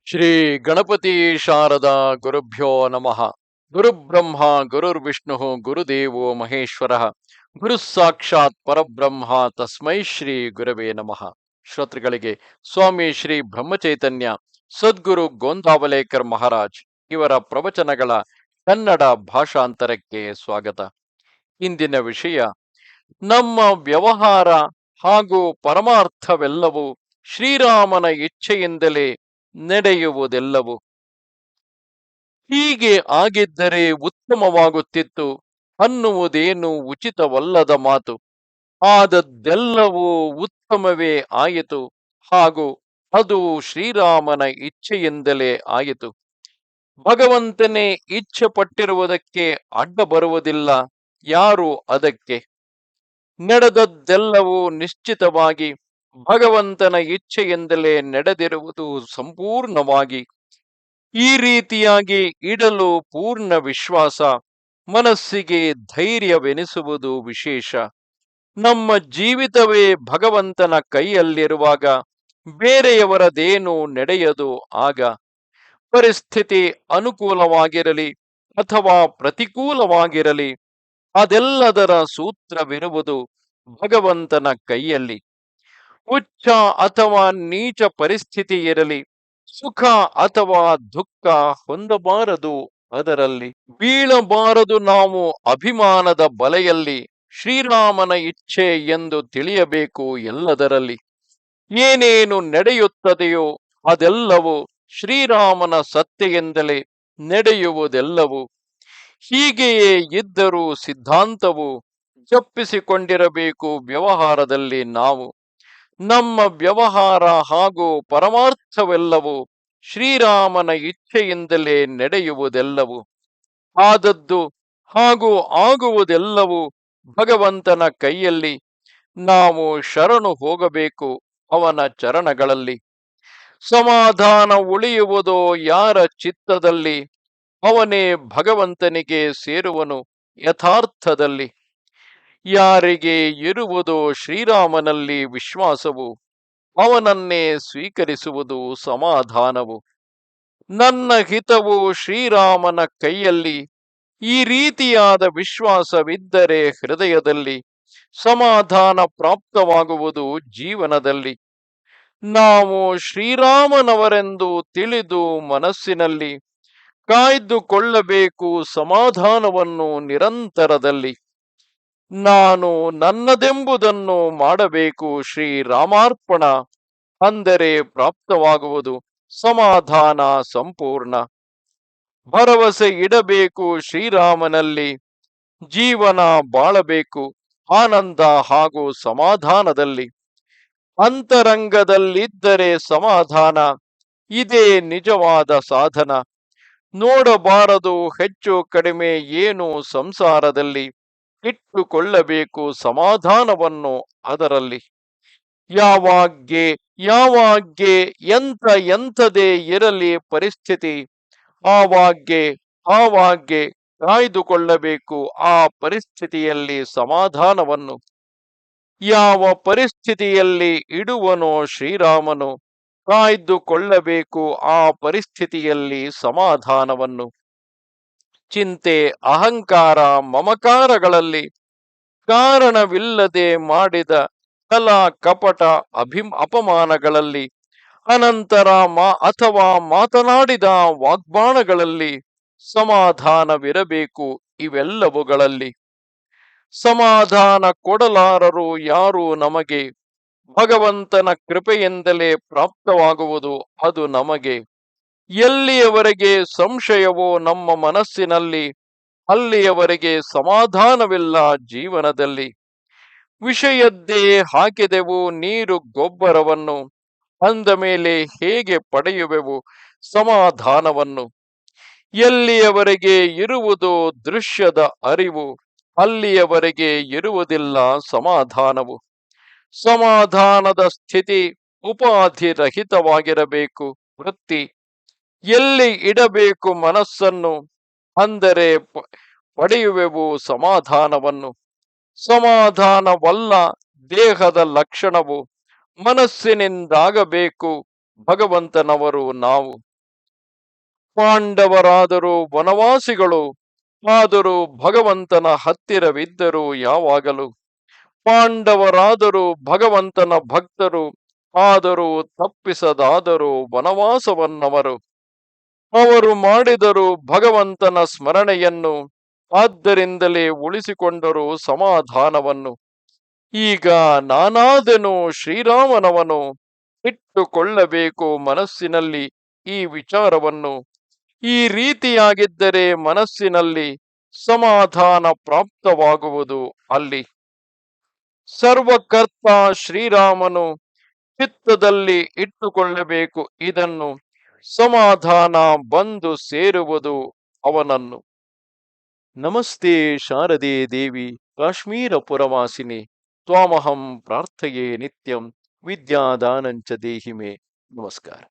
ಶ್ರೀ ಗಣಪತಿ ಶಾರದಾ ಗುರುಭ್ಯೋ ನಮಃ. ಗುರುಬ್ರಹ್ಮ ಗುರುರ್ವಿಷ್ಣು ಗುರುದೇವೋ ಮಹೇಶ್ವರ ಗುರು ಸಾಕ್ಷಾತ್ ಪರಬ್ರಹ್ಮ ತಸ್ಮೈ ಶ್ರೀ ಗುರವೇ ನಮಃ. ಶ್ರೋತೃಗಳಿಗೆ ಸ್ವಾಮಿ ಶ್ರೀ ಬ್ರಹ್ಮಚೈತನ್ಯ ಸದ್ಗುರು ಗೋಂದಾವಲೇಕರ್ ಮಹಾರಾಜ್ ಇವರ ಪ್ರವಚನಗಳ ಕನ್ನಡ ಭಾಷಾಂತರಕ್ಕೆ ಸ್ವಾಗತ. ಇಂದಿನ ವಿಷಯ: ನಮ್ಮ ವ್ಯವಹಾರ ಹಾಗೂ ಪರಮಾರ್ಥವೆಲ್ಲವೂ ಶ್ರೀರಾಮನ ಇಚ್ಛೆಯಿಂದಲೇ ನಡೆಯುವುದೆಲ್ಲವೂ. ಹೀಗೆ ಆಗಿದ್ದರೆ ಉತ್ತಮವಾಗುತ್ತಿತ್ತು ಅನ್ನುವುದೇನು ಉಚಿತವಲ್ಲದ ಮಾತು. ಆದದ್ದೆಲ್ಲವೂ ಉತ್ತಮವೇ ಆಯಿತು, ಹಾಗೂ ಅದು ಶ್ರೀರಾಮನ ಇಚ್ಛೆಯಿಂದಲೇ ಆಯಿತು. ಭಗವಂತನೇ ಇಚ್ಛೆ ಪಟ್ಟಿರುವುದಕ್ಕೆ ಅಡ್ಡ ಬರುವುದಿಲ್ಲ ಯಾರು ಅದಕ್ಕೆ. ನಡೆದದ್ದೆಲ್ಲವೂ ನಿಶ್ಚಿತವಾಗಿ ಭಗವಂತನ ಇಚ್ಛೆಯಿಂದಲೇ ನಡೆದಿರುವುದು ಸಂಪೂರ್ಣವಾಗಿ. ಈ ರೀತಿಯಾಗಿ ಇಡಲು ಪೂರ್ಣ ವಿಶ್ವಾಸ, ಮನಸ್ಸಿಗೆ ಧೈರ್ಯವೆನಿಸುವುದು ವಿಶೇಷ. ನಮ್ಮ ಜೀವಿತವೇ ಭಗವಂತನ ಕೈಯಲ್ಲಿರುವಾಗ ಬೇರೆಯವರದೇನೂ ನಡೆಯದು. ಆಗ ಪರಿಸ್ಥಿತಿ ಅನುಕೂಲವಾಗಿರಲಿ ಅಥವಾ ಪ್ರತಿಕೂಲವಾಗಿರಲಿ, ಅದೆಲ್ಲದರ ಸೂತ್ರವಿರುವುದು ಭಗವಂತನ ಕೈಯಲ್ಲಿ. ಉಚ್ಚ ಅಥವಾ ನೀಚ ಪರಿಸ್ಥಿತಿ ಇರಲಿ, ಸುಖ ಅಥವಾ ದುಃಖ ಹೊಂದಬಾರದು ಅದರಲ್ಲಿ. ಬೀಳಬಾರದು ನಾವು ಅಭಿಮಾನದ ಬಲೆಯಲ್ಲಿ. ಶ್ರೀರಾಮನ ಇಚ್ಛೆ ಎಂದು ತಿಳಿಯಬೇಕು ಎಲ್ಲದರಲ್ಲಿ. ಏನೇನು ನಡೆಯುತ್ತದೆಯೋ ಅದೆಲ್ಲವೂ ಶ್ರೀರಾಮನ ಸತ್ತೆಯಿಂದಲೇ ನಡೆಯುವುದೆಲ್ಲವೂ. ಹೀಗೆಯೇ ಇದ್ದರೂ ಸಿದ್ಧಾಂತವು ಜಪ್ಪಿಸಿಕೊಂಡಿರಬೇಕು ವ್ಯವಹಾರದಲ್ಲಿ ನಾವು. ನಮ್ಮ ವ್ಯವಹಾರ ಹಾಗೂ ಪರಮಾರ್ಥವೆಲ್ಲವೂ ಶ್ರೀರಾಮನ ಇಚ್ಛೆಯಿಂದಲೇ ನಡೆಯುವುದೆಲ್ಲವೂ. ಆದದ್ದು ಹಾಗೂ ಆಗುವುದೆಲ್ಲವೂ ಭಗವಂತನ ಕೈಯಲ್ಲಿ. ನಾವು ಶರಣು ಹೋಗಬೇಕು ಅವನ ಚರಣಗಳಲ್ಲಿ. ಸಮಾಧಾನ ಉಳಿಯುವುದೋ ಯಾರ ಚಿತ್ತದಲ್ಲಿ, ಅವನೇ ಭಗವಂತನಿಗೆ ಸೇರುವನು ಯಥಾರ್ಥದಲ್ಲಿ. ಯಾರಿಗೆ ಇರುವುದೋ ಶ್ರೀರಾಮನಲ್ಲಿ ವಿಶ್ವಾಸವು, ಅವನನ್ನೇ ಸ್ವೀಕರಿಸುವುದು ಸಮಾಧಾನವು. ನನ್ನ ಹಿತವು ಶ್ರೀರಾಮನ ಕೈಯಲ್ಲಿ. ಈ ರೀತಿಯಾದ ವಿಶ್ವಾಸವಿದ್ದರೆ ಹೃದಯದಲ್ಲಿ ಸಮಾಧಾನ ಪ್ರಾಪ್ತವಾಗುವುದು ಜೀವನದಲ್ಲಿ. ನಾವು ಶ್ರೀರಾಮನವರೆಂದು ತಿಳಿದು ಮನಸ್ಸಿನಲ್ಲಿ ಕಾಯ್ದುಕೊಳ್ಳಬೇಕು ಸಮಾಧಾನವನ್ನು ನಿರಂತರದಲ್ಲಿ. ನಾನು ನನ್ನದೆಂಬುದನ್ನು ಮಾಡಬೇಕು ಶ್ರೀರಾಮಾರ್ಪಣ, ಅಂದರೆ ಪ್ರಾಪ್ತವಾಗುವುದು ಸಮಾಧಾನ ಸಂಪೂರ್ಣ. ಭರವಸೆ ಇಡಬೇಕು ಶ್ರೀರಾಮನಲ್ಲಿ. ಜೀವನ ಬಾಳಬೇಕು ಆನಂದ ಹಾಗೂ ಸಮಾಧಾನದಲ್ಲಿ. ಅಂತರಂಗದಲ್ಲಿದ್ದರೆ ಸಮಾಧಾನ, ಇದೇ ನಿಜವಾದ ಸಾಧನ. ನೋಡಬಾರದು ಹೆಚ್ಚು ಕಡಿಮೆ ಏನು ಸಂಸಾರದಲ್ಲಿ. ಇಟ್ಟುಕೊಳ್ಳಬೇಕು ಸಮಾಧಾನವನ್ನು ಅದರಲ್ಲಿ. ಯಾವಾಗ್ಗೆ ಎಂಥದೇ ಇರಲಿ ಪರಿಸ್ಥಿತಿ, ಆವಾಗ್ಗೆ ಕಾಯ್ದುಕೊಳ್ಳಬೇಕು ಆ ಪರಿಸ್ಥಿತಿಯಲ್ಲಿ ಸಮಾಧಾನವನ್ನು. ಯಾವ ಪರಿಸ್ಥಿತಿಯಲ್ಲಿ ಇಡುವನೋ ಶ್ರೀರಾಮನು, ಕಾಯ್ದುಕೊಳ್ಳಬೇಕು ಆ ಪರಿಸ್ಥಿತಿಯಲ್ಲಿ ಸಮಾಧಾನವನ್ನು. ಚಿಂತೆ ಅಹಂಕಾರ ಮಮಕಾರಗಳಲ್ಲಿ ಕಾರಣವಿಲ್ಲದೆ ಮಾಡಿದ ಕಲಾ ಕಪಟ ಅಪಮಾನಗಳಲ್ಲಿ, ಅನಂತರ ಅಥವಾ ಮಾತನಾಡಿದ ವಾಗ್ಬಾಣಗಳಲ್ಲಿ ಸಮಾಧಾನವಿರಬೇಕು. ಇವೆಲ್ಲವುಗಳಲ್ಲಿ ಸಮಾಧಾನ ಕೊಡಲಾರರು ಯಾರು ನಮಗೆ. ಭಗವಂತನ ಕೃಪೆಯಿಂದಲೇ ಪ್ರಾಪ್ತವಾಗುವುದು ಅದು ನಮಗೆ. ಎಲ್ಲಿಯವರೆಗೆ ಸಂಶಯವೋ ನಮ್ಮ ಮನಸ್ಸಿನಲ್ಲಿ, ಅಲ್ಲಿಯವರೆಗೆ ಸಮಾಧಾನವಿಲ್ಲ ಜೀವನದಲ್ಲಿ. ವಿಷಯದ್ದೇ ಹಾಕಿದೆವು ನೀರು ಗೊಬ್ಬರವನ್ನು, ಅಂದ ಮೇಲೆ ಹೇಗೆ ಪಡೆಯುವೆವು ಸಮಾಧಾನವನ್ನು. ಎಲ್ಲಿಯವರೆಗೆ ಇರುವುದು ದೃಶ್ಯದ ಅರಿವು, ಅಲ್ಲಿಯವರೆಗೆ ಇರುವುದಿಲ್ಲ ಸಮಾಧಾನವು. ಸಮಾಧಾನದ ಸ್ಥಿತಿ ಉಪಾಧಿರಹಿತವಾಗಿರಬೇಕು ವೃತ್ತಿ. ಎಲ್ಲಿ ಇಡಬೇಕು ಮನಸ್ಸನ್ನು, ಅಂದರೆ ಪಡೆಯುವೆವು ಸಮಾಧಾನವನ್ನು. ಸಮಾಧಾನವಲ್ಲ ದೇಹದ ಲಕ್ಷಣವು, ಮನಸ್ಸಿನಿಂದಾಗಬೇಕು ಭಗವಂತನವರು ನಾವು. ಪಾಂಡವರಾದರೂ ವನವಾಸಿಗಳು, ಆದರೂ ಭಗವಂತನ ಹತ್ತಿರವಿದ್ದರು ಯಾವಾಗಲೂ. ಪಾಂಡವರಾದರೂ ಭಗವಂತನ ಭಕ್ತರು, ಆದರೂ ತಪ್ಪಿಸದಾದರೂ ವನವಾಸವನ್ನವರು. ಅವರು ಮಾಡಿದರು ಭಗವಂತನ ಸ್ಮರಣೆಯನ್ನು, ಆದ್ದರಿಂದಲೇ ಉಳಿಸಿಕೊಂಡರು ಸಮಾಧಾನವನ್ನು. ಈಗ ನಾನಾದೆನು ಶ್ರೀರಾಮನವನು, ಇಟ್ಟುಕೊಳ್ಳಬೇಕು ಮನಸ್ಸಿನಲ್ಲಿ ಈ ವಿಚಾರವನ್ನು. ಈ ರೀತಿಯಾಗಿದ್ದರೆ ಮನಸ್ಸಿನಲ್ಲಿ ಸಮಾಧಾನ ಪ್ರಾಪ್ತವಾಗುವುದು ಅಲ್ಲಿ. ಸರ್ವಕರ್ತ ಶ್ರೀರಾಮನು ಚಿತ್ತದಲ್ಲಿ ಇಟ್ಟುಕೊಳ್ಳಬೇಕು ಇದನ್ನು, ಸಮಾಧಾನ ಬಂದು ಸೇರುವುದು ಅವನನ್ನು. ನಮಸ್ತೆ ಶಾರದೆ ದೇವಿ ಕಾಶ್ಮೀರ ಪುರವಾಸಿನಿ, ತ್ವಾಮಹಂ ಪ್ರಾರ್ಥಯೇ ನಿತ್ಯಂ, ವಿದ್ಯಾದಾನಂಚ ದೇಹಿ ಮೇ. ನಮಸ್ಕಾರ.